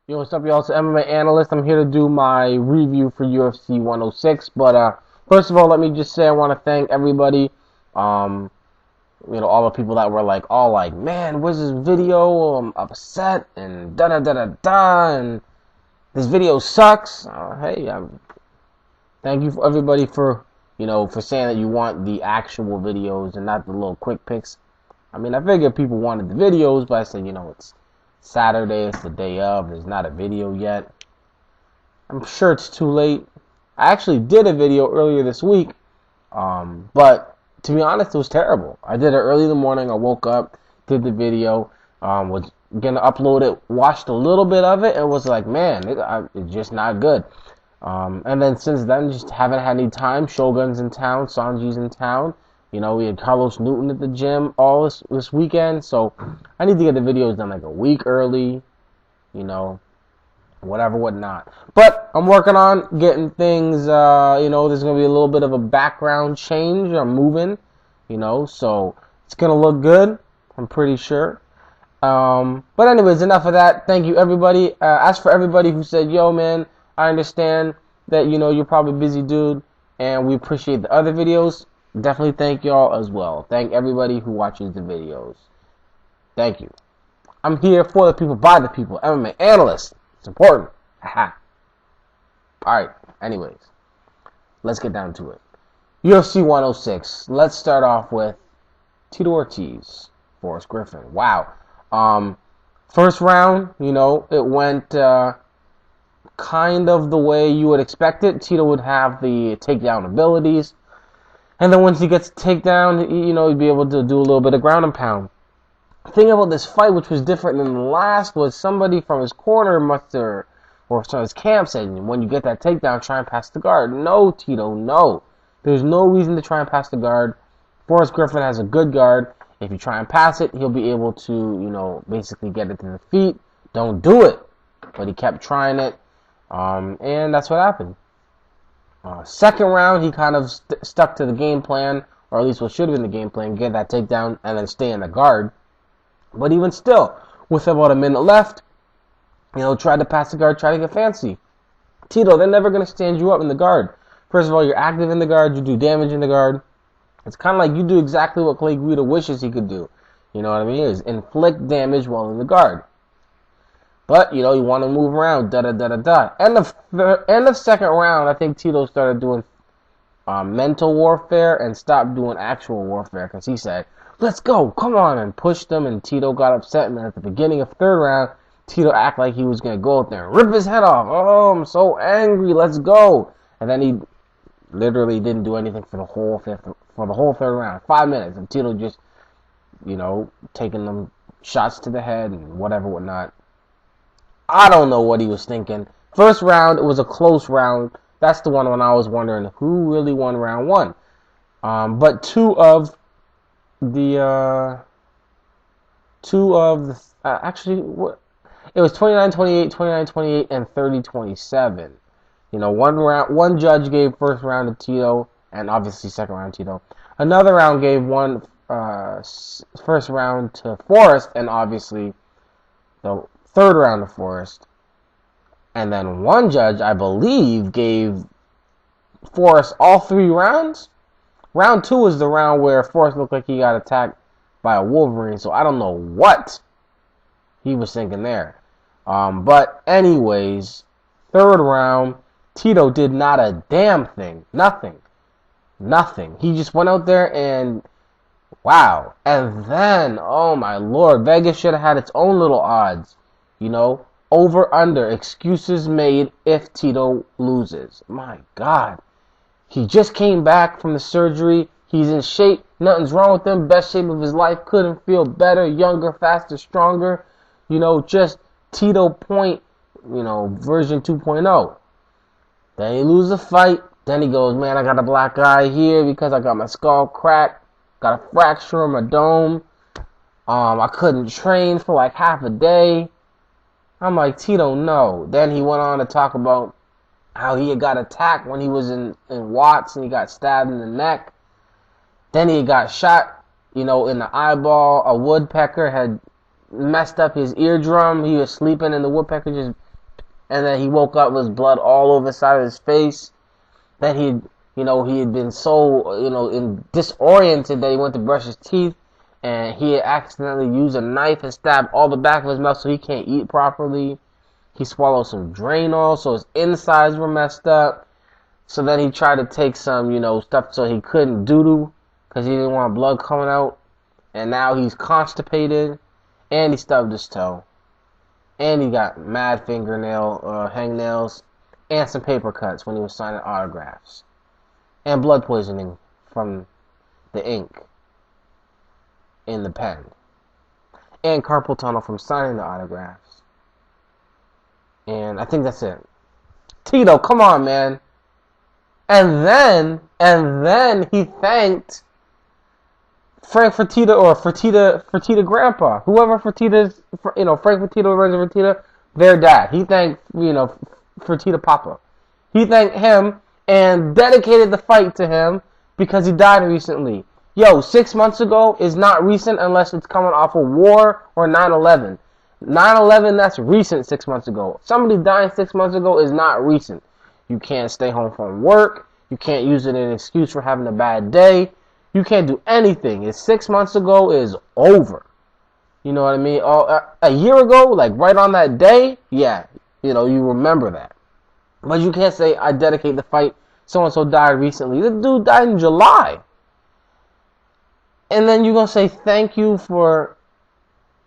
Yo, what's up, y'all? It's MMA Analyst. I'm here to do my review for UFC 106. But first of all, let me just say I want to thank everybody. Um, all the people that were man, where's this video? I'm upset and da da da da da, and this video sucks. Thank you for everybody for for saying that you want the actual videos and not the little quick pics. I mean, I figured people wanted the videos, but I said, it's Saturday, it's the day of, there's not a video yet. I'm sure it's too late. I actually did a video earlier this week, but to be honest, it was terrible. I did it early in the morning, I woke up, did the video, was gonna upload it, watched a little bit of it, and was like, man, it's just not good. And then since then, just haven't had any time. Shogun's in town, Sanji's in town. We had Carlos Newton at the gym all this weekend, so I need to get the videos done like a week early, whatnot. But I'm working on getting things, there's going to be a little bit of a background change. I'm moving, so it's going to look good, I'm pretty sure. But anyways, enough of that. Thank you, everybody. As for everybody who said, yo, man, I understand that, you're probably a busy dude, and we appreciate the other videos. Definitely thank y'all as well. Thank everybody who watches the videos. Thank you. I'm here for the people, by the people. MMA Analyst. It's important. Haha. Alright, anyways. Let's get down to it. UFC 106. Let's start off with Tito Ortiz, Forrest Griffin. Wow. First round, it went kind of the way you would expect it. Tito would have the takedown abilities. And then once he gets a takedown, he'd be able to do a little bit of ground and pound. The thing about this fight, which was different than the last, was somebody from his corner or from his camp said, when you get that takedown, try and pass the guard. No, Tito, no. There's no reason to try and pass the guard. Forrest Griffin has a good guard. If you try and pass it, he'll be able to, basically get it to the feet. Don't do it. But he kept trying it, and that's what happened. Second round, he kind of stuck to the game plan, or at least what should have been the game plan, get that takedown and then stay in the guard. But even still, with about a minute left, try to pass the guard, try to get fancy. Tito, they're never going to stand you up in the guard. First of all, you're active in the guard, you do damage in the guard. It's kind of like you do exactly what Clay Guida wishes he could do. You know what I mean? Is inflict damage while in the guard. But, you want to move around, da-da-da-da-da. End of second round, I think Tito started doing mental warfare and stopped doing actual warfare. Because he said, let's go, come on, and pushed him, and Tito got upset. And then at the beginning of third round, Tito acted like he was going to go out there and rip his head off. Oh, I'm so angry, let's go. And then he literally didn't do anything for the whole third round. 5 minutes, and Tito just, taking them shots to the head and whatnot. I don't know what he was thinking. First round, it was a close round. That's the one when I was wondering who really won round one. But two of the actually, it was 29-28, 29-28, and 30-27. One judge gave first round to Tito, and obviously second round Tito. Another round gave first round to Forrest, and obviously the third round to Forrest. And then one judge, I believe, gave Forrest all 3 rounds. Round 2 was the round where Forrest looked like he got attacked by a Wolverine, so I don't know what he was thinking there. But anyways, third round, Tito did not a damn thing. Nothing. He just went out there and wow. And then, oh my lord, Vegas should have had its own little odds. Over, under, excuses made if Tito loses. My God. He just came back from the surgery. He's in shape. Nothing's wrong with him. Best shape of his life. Couldn't feel better, younger, faster, stronger. Just Tito point, version 2.0. Then he loses the fight. Then he goes, man, I got a black eye here because I got my skull cracked. Got a fracture in my dome. I couldn't train for like half a day. I'm like, Tito, no. Then he went on to talk about how he had got attacked when he was in Watts and he got stabbed in the neck. Then he got shot, in the eyeball. A woodpecker had messed up his eardrum. He was sleeping and the woodpecker just And then he woke up with blood all over the side of his face. Then he had been so, disoriented that he went to brush his teeth, and he had accidentally used a knife and stabbed all the back of his mouth so he can't eat properly. He swallowed some Drano, so his insides were messed up. So then he tried to take some, stuff so he couldn't doo-doo because he didn't want blood coming out. And now he's constipated, and he stubbed his toe. And he got mad hangnails, and some paper cuts when he was signing autographs. And blood poisoning from the ink in the pen. And carpal tunnel from signing the autographs. And I think that's it. Tito, come on, man. And then he thanked Frank Fertitta or Fertitta Grandpa, whoever Fertitta's, Frank Fertitta or Renzo Fertitta, their dad. He thanked, Fertitta Papa. He thanked him and dedicated the fight to him because he died recently. 6 months ago is not recent unless it's coming off a war or 9/11. 9/11, that's recent 6 months ago. Somebody dying 6 months ago is not recent. You can't stay home from work. You can't use it as an excuse for having a bad day. You can't do anything. It's 6 months ago is over. You know what I mean? A year ago, like right on that day, yeah, you remember that. But you can't say, I dedicate the fight, so-and-so died recently. This dude died in July. And then you're going to say thank you for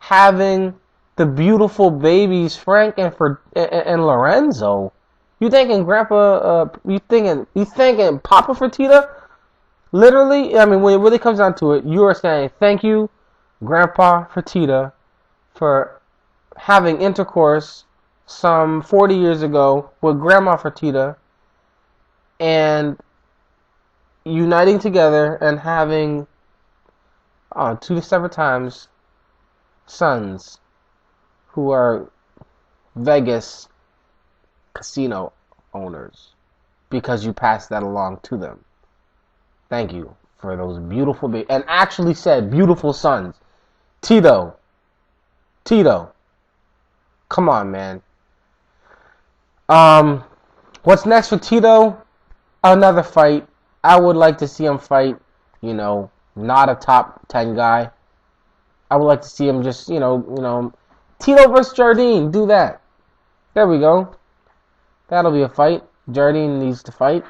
having the beautiful babies, Frank and Lorenzo. You thinking Grandpa, you thinking Papa Fertitta? Literally, I mean, when it really comes down to it, you are saying thank you, Grandpa Fertitta, for having intercourse some 40 years ago with Grandma Fertitta and uniting together and having 2 separate times sons who are Vegas casino owners because you passed that along to them. Thank you for those beautiful babies. And actually said beautiful sons. Tito. Come on, man. What's next for Tito? Another fight. I would like to see him fight, not a top 10 guy. I would like to see him just, Tito versus Jardine. Do that. There we go. That'll be a fight. Jardine needs to fight.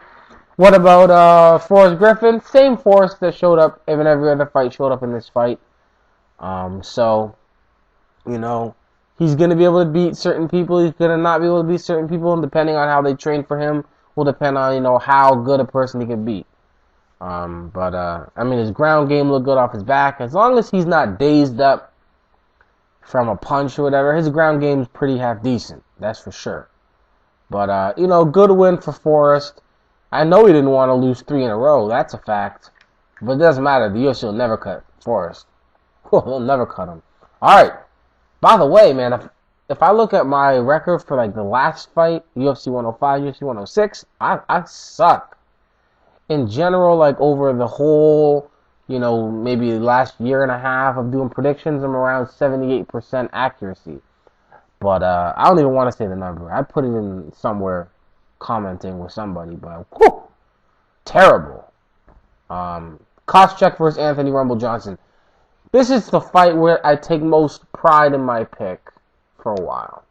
What about Forrest Griffin? Same Forrest that showed up in every other fight showed up in this fight. So, he's going to be able to beat certain people. He's going to not be able to beat certain people. And depending on how they train for him will depend on, how good a person he can beat. His ground game looked good off his back. As long as he's not dazed up from a punch or whatever, his ground game's pretty half decent. That's for sure. But, good win for Forrest. I know he didn't want to lose 3 in a row. That's a fact. But it doesn't matter. The UFC will never cut Forrest. They'll never cut him. Alright. By the way, man, if I look at my record for, the last fight, UFC 105, UFC 106, I suck. In general, over the whole, maybe last year and a half of doing predictions, I'm around 78% accuracy. But I don't even want to say the number. I put it in somewhere commenting with somebody, but terrible. Koscheck versus Anthony Rumble Johnson. This is the fight where I take most pride in my pick for a while.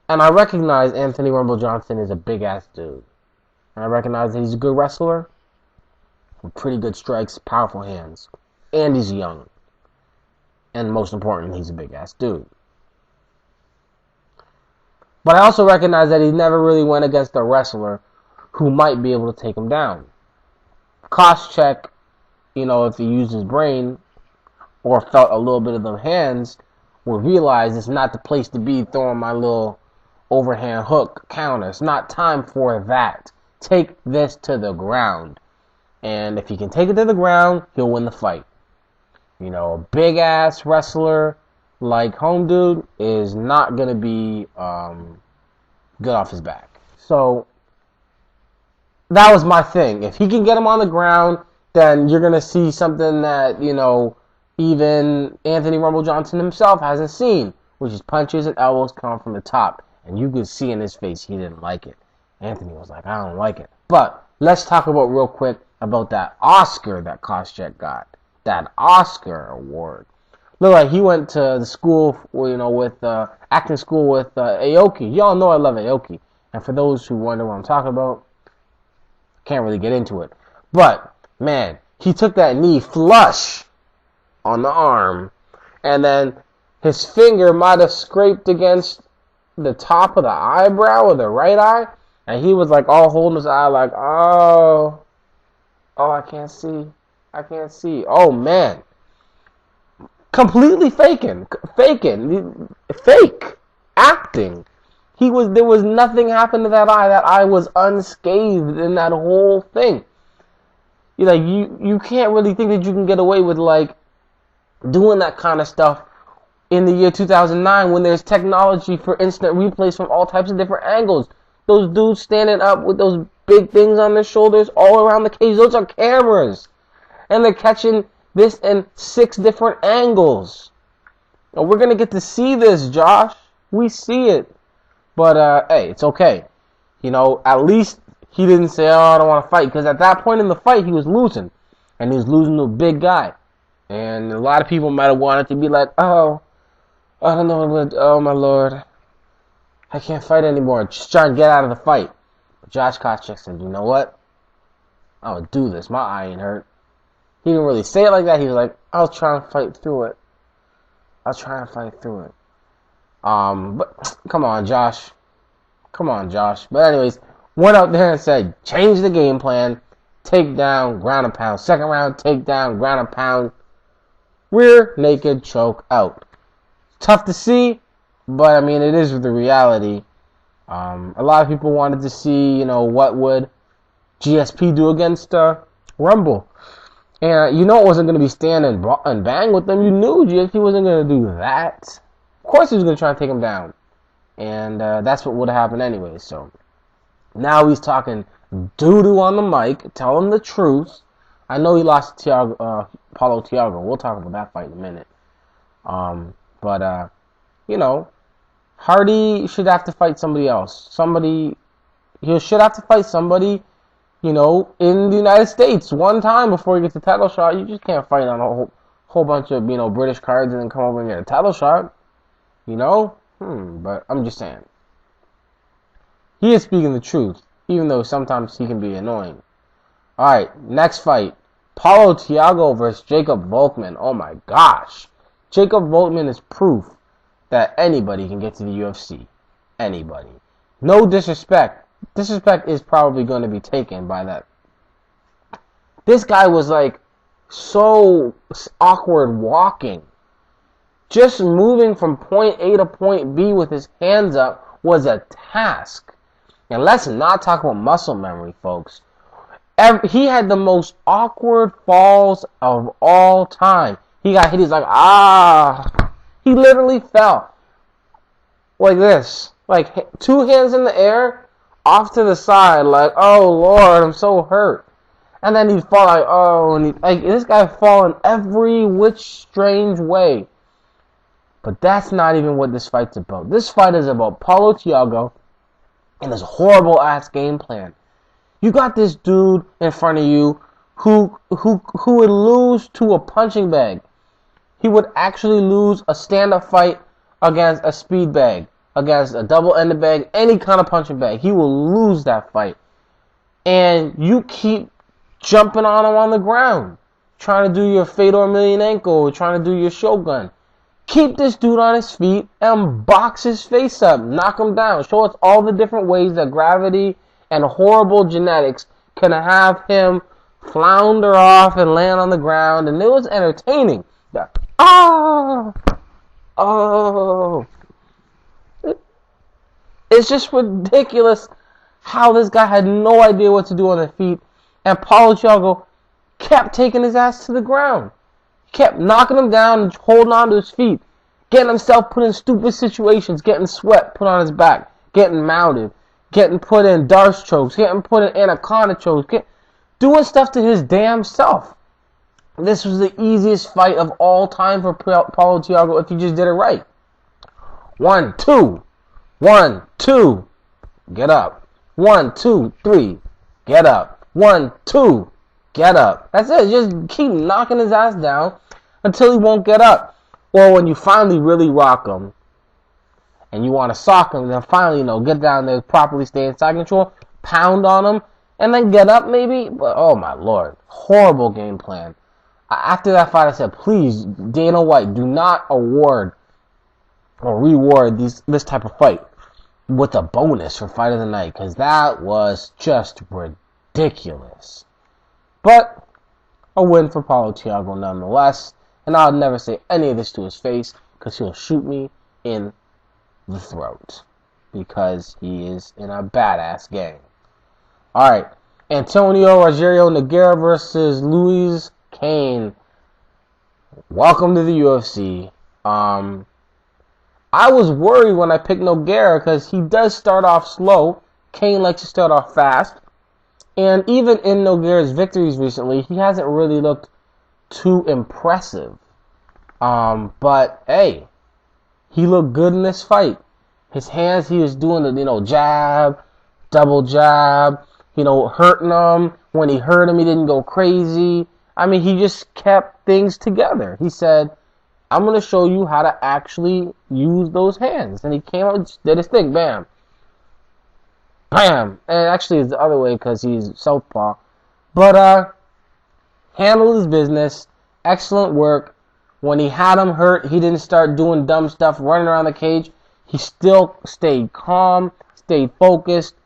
And I recognize Anthony Rumble Johnson is a big-ass dude. And I recognize that he's a good wrestler with pretty good strikes, powerful hands. And he's young. And most importantly, he's a big-ass dude. But I also recognize that he never really went against a wrestler who might be able to take him down. Koscheck, if he used his brain or felt a little bit of them hands, would realize it's not the place to be throwing my little overhand hook counter. It's not time for that. Take this to the ground. And if he can take it to the ground, he'll win the fight. A big-ass wrestler like Home Dude is not going to be good off his back. So, that was my thing. If he can get him on the ground, then you're going to see something that, even Anthony Rumble Johnson himself hasn't seen, which is punches and elbows coming from the top. And you could see in his face he didn't like it. Anthony was like, I don't like it. But let's talk about real quick about that Oscar that Koscheck got. That Oscar award. Look like he went to the school, with acting school with Aoki. Y'all know I love Aoki. And for those who wonder what I'm talking about, can't really get into it. But, man, he took that knee flush on the arm. And then his finger might have scraped against the top of the eyebrow of the right eye. And he was like all holding his eye like, oh, I can't see. Oh, man. Completely fake. Acting. There was nothing happened to that eye. That eye was unscathed in that whole thing. You can't really think that you can get away with, like, doing that kind of stuff in the year 2009 when there's technology for instant replays from all types of different angles. Those dudes standing up with those big things on their shoulders all around the cage, those are cameras. And they're catching this in 6 different angles. And we're going to get to see this, Josh. We see it. But, hey, it's okay. At least he didn't say, oh, I don't want to fight. Because at that point in the fight, he was losing. And he was losing to a big guy. And a lot of people might have wanted to be like, oh, I don't know, oh, my Lord. I can't fight anymore. Just try and get out of the fight. But Josh Koscheck said, you know what? I would do this. My eye ain't hurt. He didn't really say it like that. He was like, I'll try and fight through it. But come on, Josh. But anyways, went out there and said, change the game plan. Take down, ground and pound. Second round, take down, ground and pound. Rear naked choke out. Tough to see, but I mean, it is the reality. A lot of people wanted to see, what would GSP do against Rumble. And it wasn't going to be stand and bang with them. You knew GSP wasn't going to do that. Of course he was going to try and take him down. And that's what would have happened anyway. So now he's talking doo-doo on the mic. Tell him the truth. I know he lost to Paulo Thiago. We'll talk about that fight in a minute. But Hardy should have to fight somebody else. He should have to fight somebody, in the United States one time before he gets a title shot. You just can't fight on a whole bunch of, British cards and then come over and get a title shot. But I'm just saying. He is speaking the truth, even though sometimes he can be annoying. Alright, next fight. Paulo Thiago versus Jacob Volkman. Oh my gosh. Jacob Volkman is proof that anybody can get to the UFC. Anybody. No disrespect. Disrespect is probably going to be taken by that. This guy was like so awkward walking. Just moving from point A to point B with his hands up was a task. And let's not talk about muscle memory, folks. He had the most awkward falls of all time. He got hit, he's like, He literally fell. Like this. Like, 2 hands in the air, off to the side, like, oh Lord, I'm so hurt. And then he'd fall like, oh, and this guy fall in every which strange way. But that's not even what this fight's about. This fight is about Paulo Thiago and his horrible ass game plan. You got this dude in front of you who would lose to a punching bag. He would actually lose a stand-up fight against a speed bag, against a double-ended bag, any kind of punching bag. He will lose that fight. And you keep jumping on him on the ground, trying to do your Fedor Emelianenko, or trying to do your Shogun. Keep this dude on his feet and box his face up. Knock him down. Show us all the different ways that gravity and horrible genetics can have him flounder off and land on the ground. And it was entertaining. It's just ridiculous how this guy had no idea what to do on his feet. And Paulo Thiago kept taking his ass to the ground. Kept knocking him down and holding on to his feet. Getting himself put in stupid situations. Getting sweat put on his back. Getting mounted. Getting put in Darce chokes. Getting put in Anaconda chokes. Doing stuff to his damn self. This was the easiest fight of all time for Paulo Thiago if he just did it right. 1, 2. 1, 2, get up. 1, 2, 3, get up. 1, 2, get up. That's it. Just keep knocking his ass down until he won't get up. Or when you finally really rock him and you want to sock him, then finally, get down there, properly stay in side control, pound on him, and then get up maybe. But oh my lord, horrible game plan. After that fight, I said, please, Dana White, do not award or reward this type of fight with a bonus for fight of the night, because that was just ridiculous. But a win for Paulo Thiago nonetheless, and I'll never say any of this to his face because he'll shoot me in the throat because he is in a badass game. Alright, Antonio Rogerio Nogueira versus Luis Kane. Welcome to the UFC. I was worried when I picked Nogueira because he does start off slow. Kane likes to start off fast. And even in Nogueira's victories recently, he hasn't really looked too impressive. But, hey, he looked good in this fight. His hands, he was doing the, jab, double jab, hurting him. When he hurt him, he didn't go crazy. I mean, he just kept things together. He said, I'm going to show you how to actually use those hands. And he came out and just did his thing. Bam. Bam. And actually, it's the other way because he's southpaw. But, handled his business. Excellent work. When he had him hurt, he didn't start doing dumb stuff, running around the cage. He still stayed calm, stayed focused,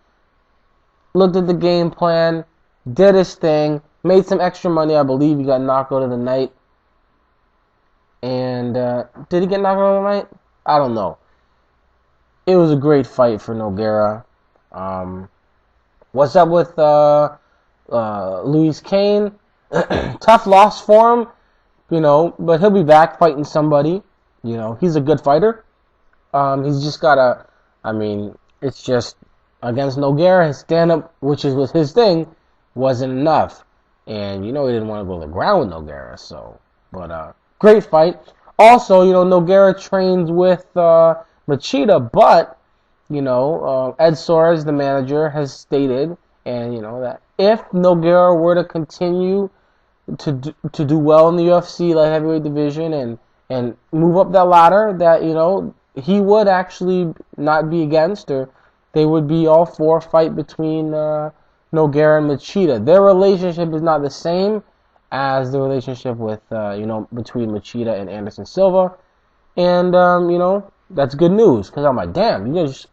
looked at the game plan, did his thing, made some extra money. I believe he got knocked out of the night. And did he get knocked out of the night? I don't know. It was a great fight for Nogueira. What's up with Luis Kane? Tough loss for him, but he'll be back fighting somebody. He's a good fighter. He's just gotta, it's just against Nogueira, his stand-up, which was his thing, wasn't enough. And, he didn't want to go to the ground with Nogueira, so, but, great fight. Also, Nogueira trains with Machida, but, Ed Soares, the manager, has stated, and, that if Nogueira were to continue to do well in the UFC light heavyweight division and move up that ladder, that, he would actually not be against, or they would be all for a fight between Nogueira and Machida. Their relationship is not the same as the relationship with, between Machida and Anderson Silva. And, that's good news. Because I'm like, damn, you just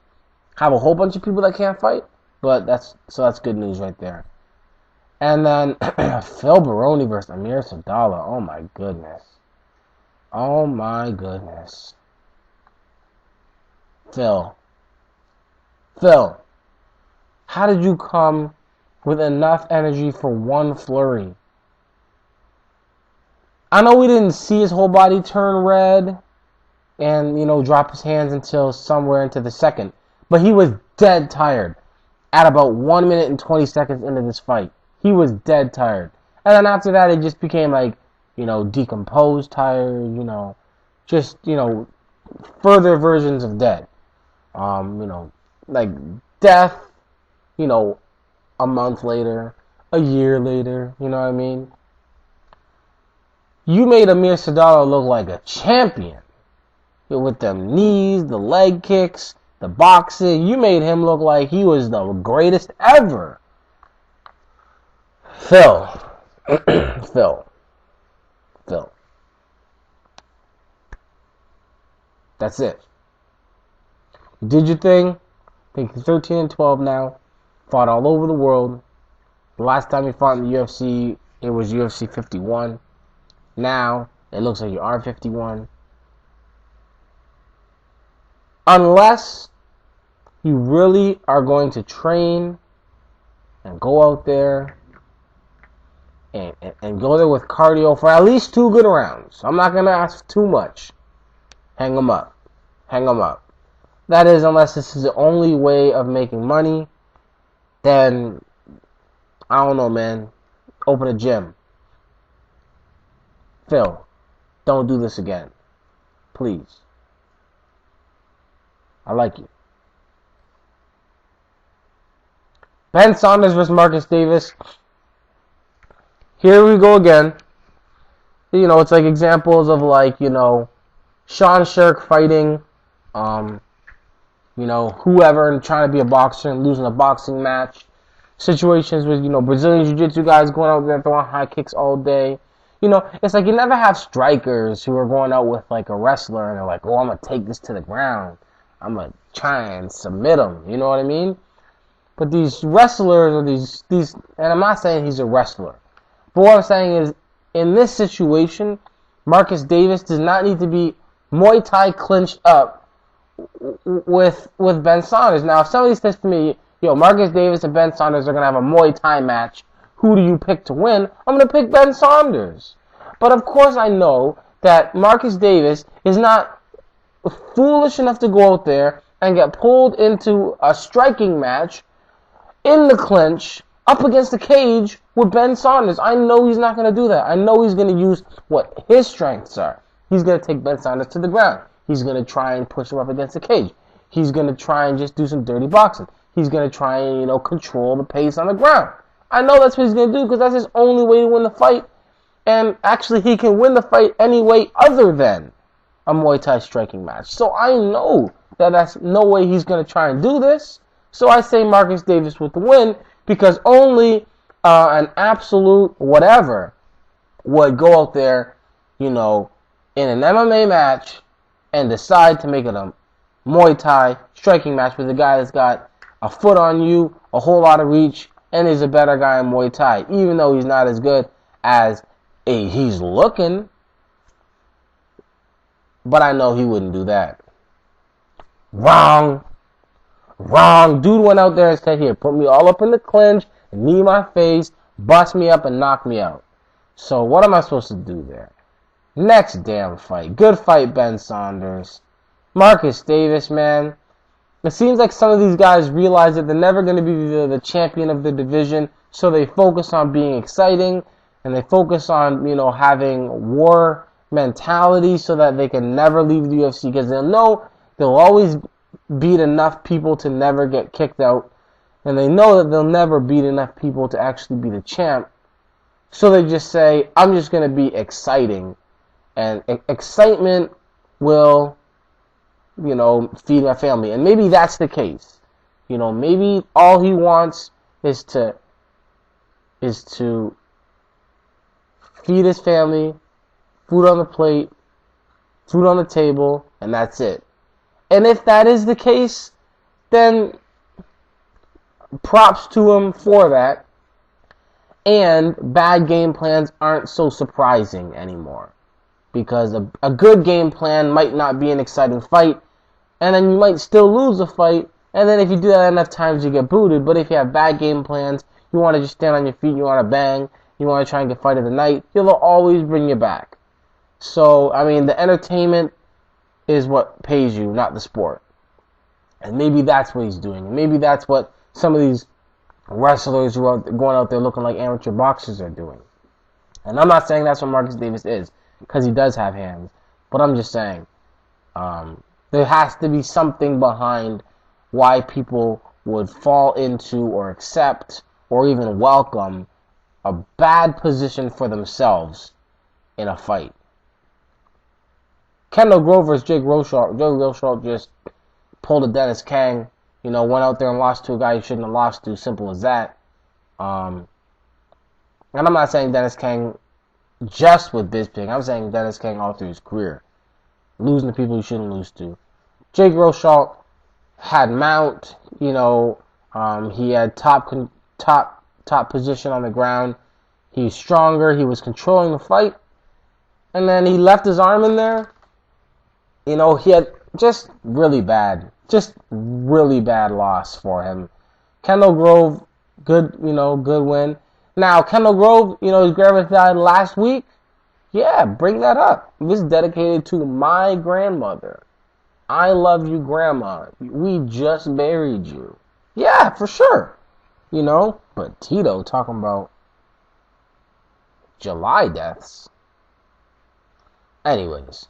have a whole bunch of people that can't fight? But that's good news right there. And then, Phil Baroni versus Amir Sadala. Oh, my goodness. Oh, my goodness. Phil, how did you come with enough energy for one flurry? I know we didn't see his whole body turn red and, drop his hands until somewhere into the second. But he was dead tired at about 1 minute and 20 seconds into this fight. He was dead tired. And then after that, it just became like, decomposed tired, just, further versions of dead. Like death, a month later, a year later, you know what I mean? You made Amir Sadala look like a champion. With them knees, the leg kicks, the boxing. You made him look like he was the greatest ever. Phil. That's it. You did your thing. I think he's 13 and 12 now. Fought all over the world. The last time he fought in the UFC, it was UFC 51. Now, it looks like you are 51. Unless you really are going to train and go out there and go there with cardio for at least 2 good rounds. I'm not going to ask too much. Hang them up. That is, unless this is the only way of making money, then, I don't know, man. Open a gym. Phil, don't do this again. Please. I like you. Ben Saunders versus Marcus Davis. Here we go again. You know, it's like examples of like, you know, Sean Shirk fighting, you know, whoever and trying to be a boxer and losing a boxing match. Situations with, you know, Brazilian Jiu-Jitsu guys going out there throwing high kicks all day. You know, it's like you never have strikers who are going out with like a wrestler and they're like, oh, I'm going to take this to the ground. I'm going to try and submit him. You know what I mean? But these wrestlers or these, and I'm not saying he's a wrestler. But what I'm saying is, in this situation, Marcus Davis does not need to be Muay Thai clinched up with Ben Saunders. Now, if somebody says to me, yo, Marcus Davis and Ben Saunders are going to have a Muay Thai match, who do you pick to win? I'm going to pick Ben Saunders. But of course I know that Marcus Davis is not foolish enough to go out there and get pulled into a striking match in the clinch up against the cage with Ben Saunders. I know he's not going to do that. I know he's going to use what his strengths are. He's going to take Ben Saunders to the ground. He's going to try and push him up against the cage. He's going to try and just do some dirty boxing. He's going to try and, you know, control the pace on the ground. I know that's what he's going to do because that's his only way to win the fight. And actually, he can win the fight any way other than a Muay Thai striking match. So I know that that's no way he's going to try and do this. So I say Marcus Davis with the win because only an absolute whatever would go out there, you know, in an MMA match and decide to make it a Muay Thai striking match with a guy that's got a foot on you, a whole lot of reach, and is a better guy in Muay Thai, even though he's not as good as he's looking. But I know he wouldn't do that. Wrong. Wrong. Dude went out there and said, here, put me all up in the clinch, knee my face, bust me up, and knock me out. So what am I supposed to do there? Next damn fight. Good fight, Ben Saunders. Marcus Davis, man. It seems like some of these guys realize that they're never going to be the champion of the division, so they focus on being exciting, and they focus on, you know, having war mentality so that they can never leave the UFC because they'll know they'll always beat enough people to never get kicked out, and they know that they'll never beat enough people to actually be the champ. So they just say, I'm just going to be exciting, and excitement will, you know, feed my family. And maybe that's the case. You know, maybe all he wants is to feed his family, food on the plate, food on the table, and that's it. And if that is the case, then props to him for that. And bad game plans aren't so surprising anymore. Because a good game plan might not be an exciting fight, and then you might still lose a fight, and then if you do that enough times, you get booted. But if you have bad game plans, you want to just stand on your feet, you want to bang, you want to try and get fight of the night, he'll always bring you back. So, I mean, the entertainment is what pays you, not the sport. And maybe that's what he's doing. Maybe that's what some of these wrestlers who are going out there looking like amateur boxers are doing. And I'm not saying that's what Marcus Davis is, because he does have hands. But I'm just saying, there has to be something behind why people would fall into or accept or even welcome a bad position for themselves in a fight. Kendall Grove versus Jake Rosholt. Jake Rosholt just pulled a Dennis Kang. You know, went out there and lost to a guy he shouldn't have lost to. Simple as that. And I'm not saying Dennis Kang just with Bisping. I'm saying Dennis Kang all through his career. Losing to people he shouldn't lose to. Jake Rosholt had mount. You know, he had top position on the ground. He's stronger. He was controlling the fight. And then he left his arm in there. You know, he had just really bad loss for him. Kendall Grove, good win. Now, Kendall Grove, you know, his grandma died last week. Yeah, bring that up. This is dedicated to my grandmother. I love you, Grandma. We just buried you. Yeah, for sure. You know, but Tito talking about July deaths. Anyways.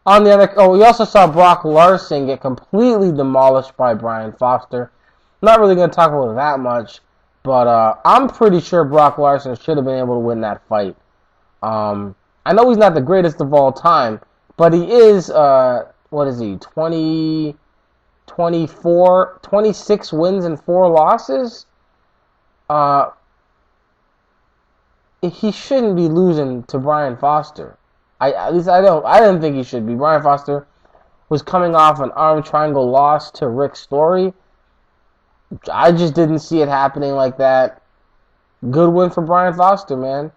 We also saw Brock Larson get completely demolished by Brian Foster. Not really going to talk about it that much, but I'm pretty sure Brock Lesnar should have been able to win that fight. I know he's not the greatest of all time, but he is, what is he, 26 wins and 4 losses? He shouldn't be losing to Brian Foster. At least I didn't think he should be. Brian Foster was coming off an arm triangle loss to Rick Story. I just didn't see it happening like that. Good win for Brian Foster, man.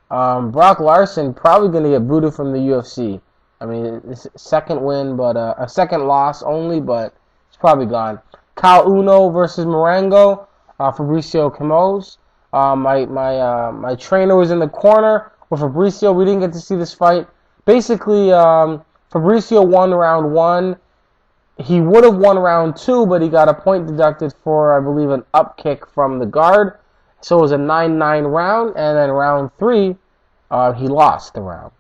Brock Lesnar probably going to get booted from the UFC. I mean, it's a second win, but a second loss only, but it's probably gone. Kyle Uno versus Marengo, Fabricio Camoes. My trainer was in the corner with Fabricio. We didn't get to see this fight. Basically, Fabricio won round 1. He would have won round 2, but he got a point deducted for, I believe, an up kick from the guard. So it was a 9-9 round, and then round 3, he lost the round.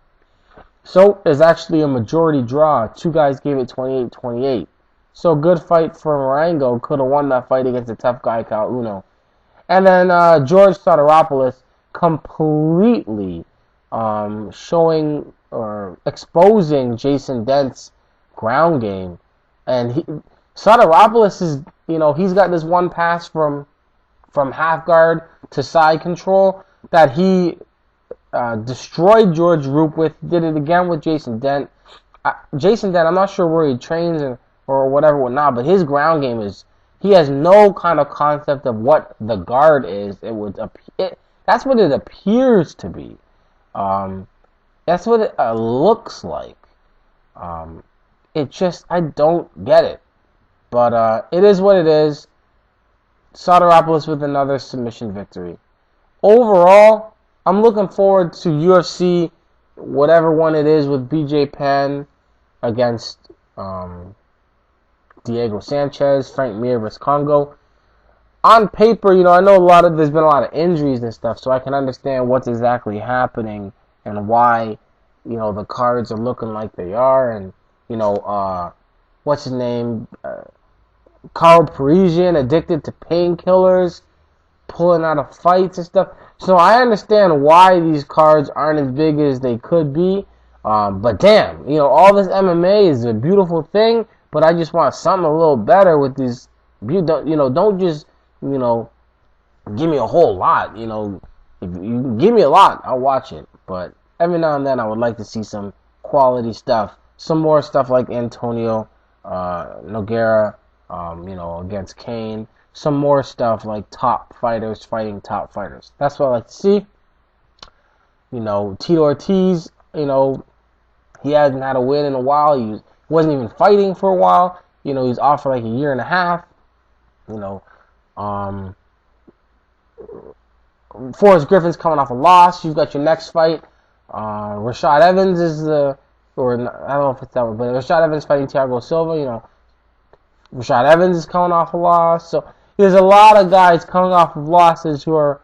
So it's actually a majority draw. 2 guys gave it 28-28. So good fight for Marengo. Could have won that fight against a tough guy, Kyle Uno. And then George Sotiropoulos completely showing or exposing Jason Dent's ground game. And Sotiropoulos is, he's got this one pass from half guard to side control that he destroyed George Roop with. Did it again with Jason Dent. Jason Dent, I'm not sure where he trains or whatnot, but his ground game is, he has no kind of concept of what the guard is. That's what it appears to be. That's what it looks like. I don't get it. But it is what it is. Sotiropoulos with another submission victory. Overall, I'm looking forward to UFC, whatever one it is, with BJ Penn against Diego Sanchez, Frank Mir versus Congo. On paper, I know there's been a lot of injuries and stuff, so I can understand what's exactly happening and why, the cards are looking like they are, and, what's his name, Carl Parisian, addicted to painkillers, pulling out of fights and stuff. So I understand why these cards aren't as big as they could be, but damn, all this MMA is a beautiful thing, but I just want something a little better with these. Don't just, give me a whole lot. If you give me a lot, I'll watch it. But every now and then, I would like to see some quality stuff, some more stuff like Antonio Nogueira, against Kane. Some more stuff like top fighters fighting top fighters. That's what I like to see. Tito Ortiz, he hasn't had a win in a while. He wasn't even fighting for a while. He's off for like a year and a half. Forrest Griffin's coming off a loss. You've got your next fight. Rashad Evans is I don't know if it's that one, but Rashad Evans fighting Thiago Silva. Rashad Evans is coming off a loss. So there's a lot of guys coming off of losses who are,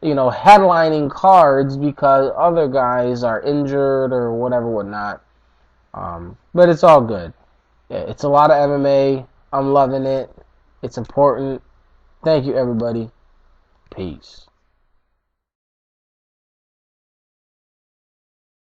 headlining cards because other guys are injured or whatnot. But it's all good. Yeah, it's a lot of MMA. I'm loving it. It's important. Thank you, everybody. Peace.